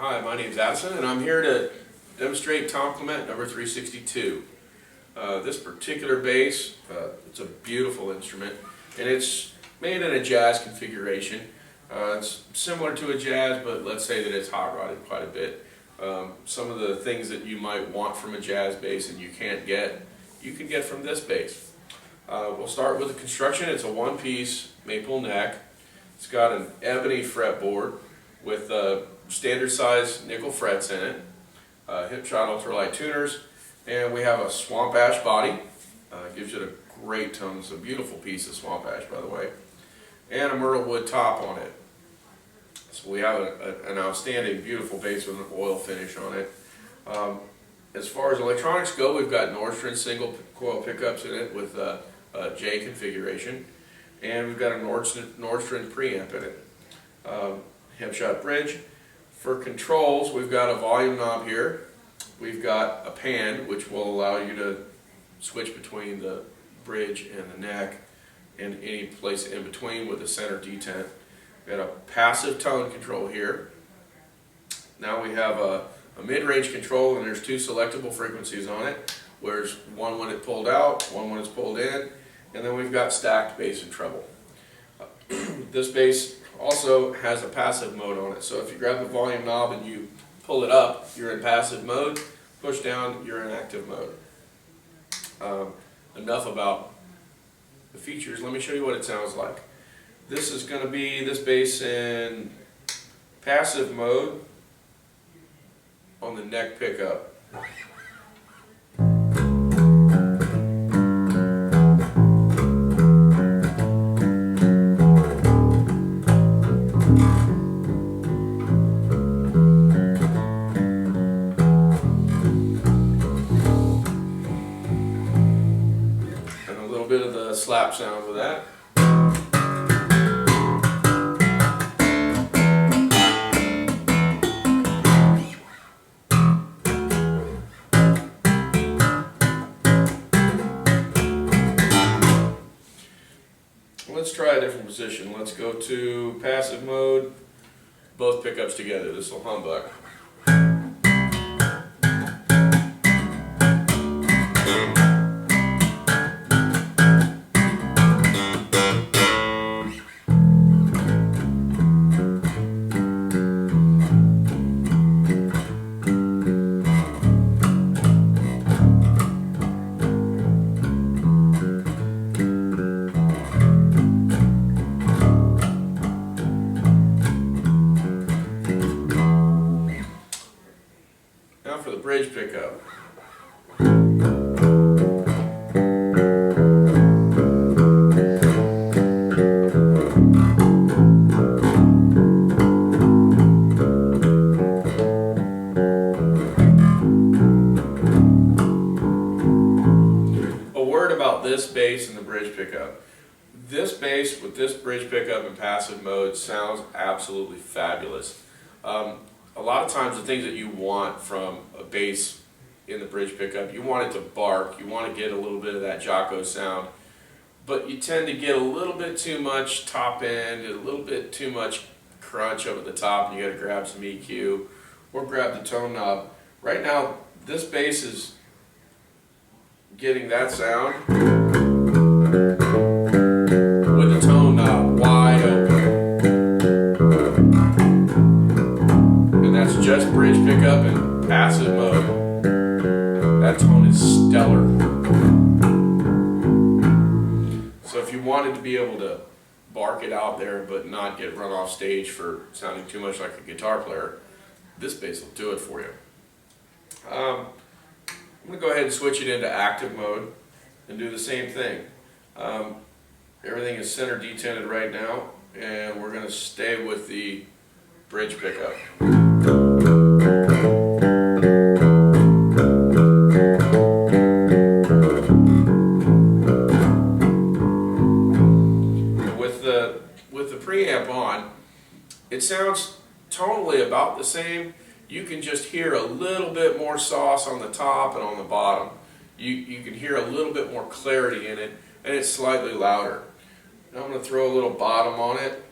Hi, my name is Addison, and I'm here to demonstrate Tom Clement number 362. This particular bass, it's a beautiful instrument, and it's made in a jazz configuration. It's similar to a jazz, but let's say that it's hot rodded quite a bit. Some of the things that you might want from a jazz bass and you can't get, you can get from this bass. We'll start with the construction. It's a one-piece maple neck. It's got an ebony fretboard with standard size nickel frets in it, hip shot ultralight tuners, and we have a swamp ash body. Gives it a great tone. It's a beautiful piece of swamp ash, by the way, and a myrtle wood top on it. So we have an outstanding, beautiful bass with an oil finish on it. As far as electronics go, we've got Nordstrand single coil pickups in it with a J configuration, and we've got a Nordstrand preamp in it. Hip shot bridge. For controls, we've got a volume knob here. We've got a pan, which will allow you to switch between the bridge and the neck and any place in between with a center detent. We've got a passive tone control here. Now we have a mid-range control, and there's two selectable frequencies on it. There's one when it's pulled out, one when it's pulled in, and then we've got stacked bass and treble. This bass also has a passive mode on it, so if you grab the volume knob and you pull it up, you're in passive mode. Push down, you're in active mode. Enough about the features. Let me show you what it sounds like. This is going to be this bass in passive mode on the neck pickup. Bit of the slap sound with that. Let's try a different position. Let's go to passive mode, both pickups together. This will humbug. For the bridge pickup. A word about this bass and the bridge pickup. This bass with this bridge pickup in passive mode sounds absolutely fabulous. A lot of times the things that you want from a bass in the bridge pickup, you want it to bark, you want to get a little bit of that Jocko sound, but you tend to get a little bit too much top end, a little bit too much crunch up at the top, and you got to grab some EQ or grab the tone knob. Right now, this bass is getting that sound with the tone knob wide open. That's just bridge pickup and passive mode. That tone is stellar. So if you wanted to be able to bark it out there but not get run off stage for sounding too much like a guitar player, this bass will do it for you. I'm going to go ahead and switch it into active mode and do the same thing. Everything is center detented right now, and we're going to stay with the bridge pickup. With the preamp on, it sounds tonally about the same. You can just hear a little bit more sauce on the top and on the bottom. You can hear a little bit more clarity in it, and it's slightly louder. Now I'm going to throw a little bottom on it.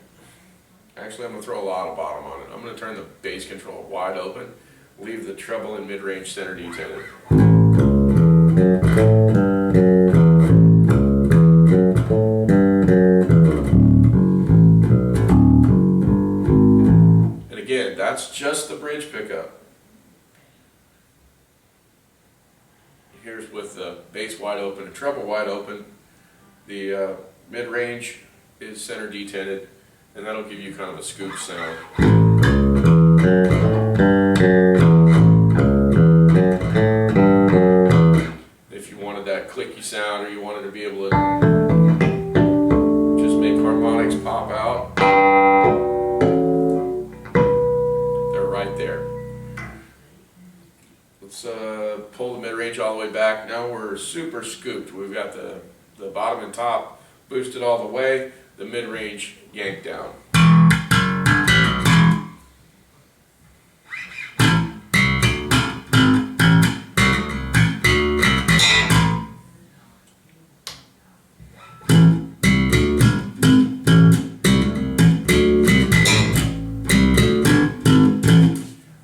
Actually, I'm going to throw a lot of bottom on it. I'm going to turn the bass control wide open, leave the treble and mid-range center detated. And again, that's just the bridge pickup. Here's with the bass wide open and treble wide open. The mid-range is center detented, and that'll give you kind of a scoop sound. If you wanted that clicky sound, or you wanted to be able to just make harmonics pop out, they're right there. Let's pull the mid-range all the way back. Now we're super scooped. We've got the bottom and top boosted all the way, the mid-range yanked down.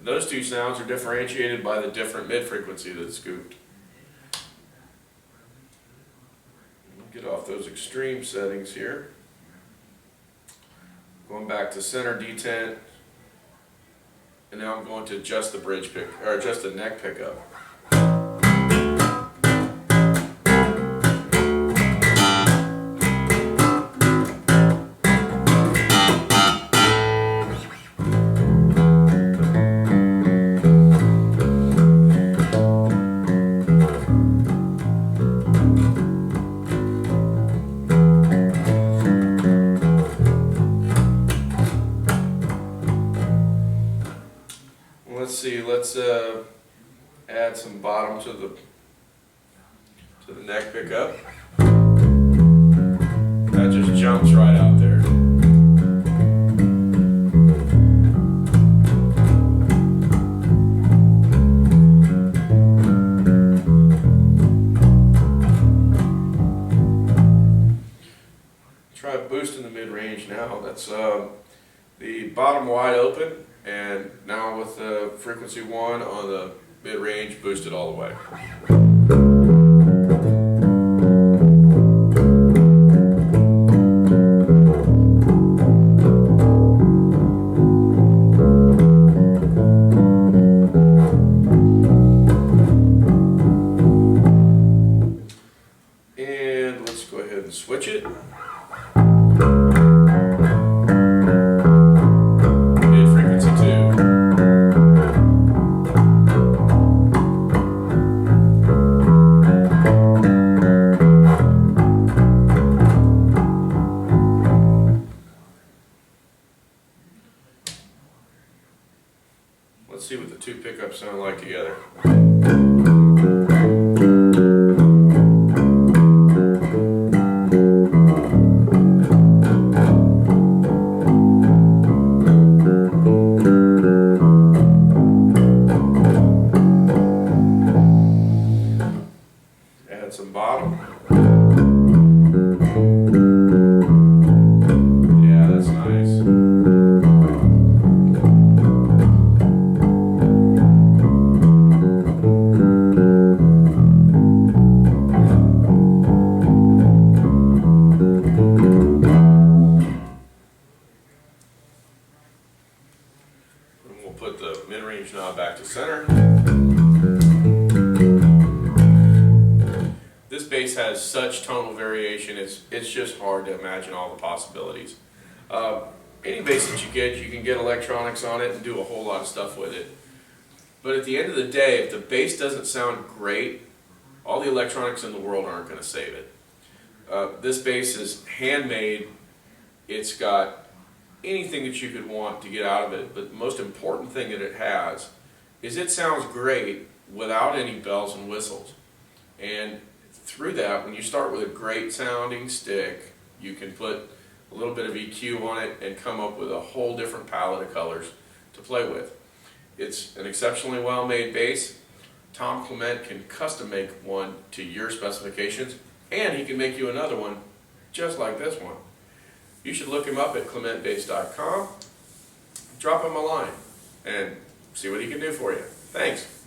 Those two sounds are differentiated by the different mid-frequency that's scooped. Get off those extreme settings here. Going back to center detent, and now I'm going to adjust the bridge pick, or adjust the neck pickup. Let's see, let's add some bottom to the neck pickup. That just jumps right out there. Try boosting the mid-range now. That's the bottom wide open, and now with the frequency 1 on the mid-range boosted all the way. And let's go ahead and switch it. Let's see what the two pickups sound like together. Add some bottom. Yeah, that's nice. We'll put the mid-range knob back to center. This bass has such tonal variation, it's just hard to imagine all the possibilities. Any bass that you can get electronics on it and do a whole lot of stuff with it. But at the end of the day, if the bass doesn't sound great, all the electronics in the world aren't going to save it. This bass is handmade. It's got anything that you could want to get out of it, but the most important thing that it has is it sounds great without any bells and whistles. And through that, when you start with a great sounding stick, you can put a little bit of EQ on it and come up with a whole different palette of colors to play with. It's an exceptionally well made bass. Tom Clement can custom make one to your specifications, and he can make you another one just like this one. You should look him up at clementbass.com. drop him a line and see what he can do for you. Thanks.